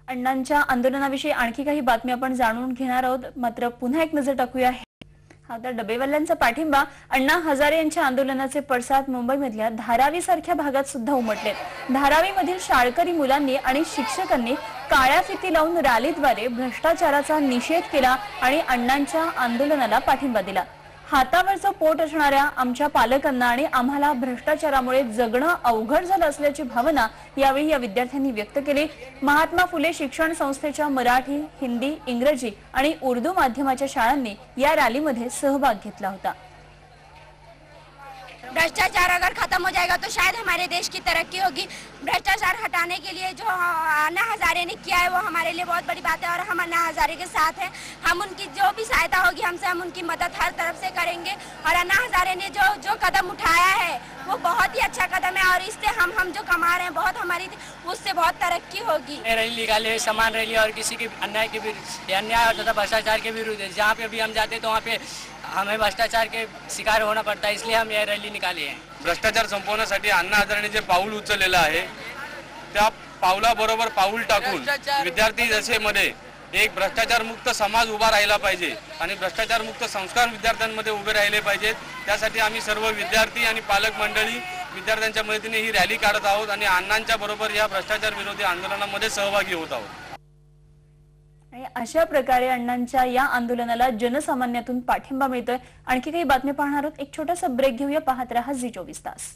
अण्णांच्या आंदोलनाविषयी आणखी काही बातमी आपण जाणून घेणार आहोत, मात्र पुन्हा एक नजर टाकूया. आता डबेवाल्यांचा पाठिंबा अण्णा हजारे यांच्या आंदोलनाचे पडसाद मुंबईमधल्या धारावी सारख्या भागात सुद्धा उमटले. धारावीमधील शाळकरी मुलांनी आणि शिक्षकांनी काळ्या फिती लावून रॅलीद्वारे भ्रष्टाचाराचा निषेध केला आणि अण्णांच्या आंदोलनाला पाठिंबा दिला. हातावरचं पोट असणाऱ्या आमच्या पालकांना आणि आम्हाला भ्रष्टाचारामुळे जगणं अवघड झालं असल्याची भावना यावेळी या विद्यार्थ्यांनी व्यक्त केली. महात्मा फुले शिक्षण संस्थेच्या मराठी, हिंदी, इंग्रजी आणि उर्दू माध्यमाच्या शाळांनी या रॅलीमध्ये सहभाग घेतला होता. भ्रष्टाचार अगर खत्म हो जाएगा तो शायद हमारे देश की तरक्की होगी। भ्रष्टाचार हटाने के लिए जो अन्ना हजारे ने किया है वो हमारे लिए बहुत बड़ी बात है और हम अन्ना हजारे के साथ हैं। हम उनकी जो भी सहायता होगी हमसे हम उनकी मदद हर तरफ से करेंगे और अन्ना हजारे ने जो कदम उठाया है वो बहुत ही अच्छा कदम है और इससे हम जो कमा रहे हैं बहुत हमारी उससे बहुत तरक्की होगी। रैली निकाले है, समान रैली और किसी के अन्याय के विरुद्ध, अन्याय और तथा भ्रष्टाचार के विरुद्ध है। जहाँ पे भी हम जाते तो वहाँ पे हमें भ्रष्टाचार के शिकार होना पड़ता है, इसलिए हम यह रैली निकाली है। भ्रष्टाचार संपवण्यासाठी अण्णा हजारेने जे पाऊल उचललेलं आहे त्या पाऊलाबरोबर पाऊल टाकून विद्यार्थी दशेमध्ये एक भ्रष्टाचार मुक्त समाज उभा राहिला पाहिजे आणि भ्रष्टाचार मुक्त संस्कार विद्यार्थ्यांमध्ये उभे राहिले पाहिजेत। त्यासाठी आम्ही सर्व विद्यार्थी आणि पालक मंडळी विद्यार्थ्यांच्या मदतीने ही रॅली काढत आहोत आणि अण्णांच्या बरोबर या भ्रष्टाचार विरोधी आंदोलनामध्ये सहभागी होत आहोत। अशा प्रकारे अण्णांच्या या आंदोलनाला जनसामान्यातून पाठिंबा मिळतोय. आणखी काही बातमी पाहणार आहोत. एक छोटासा ब्रेक घेऊया. पाहत रहा झी 24 तास.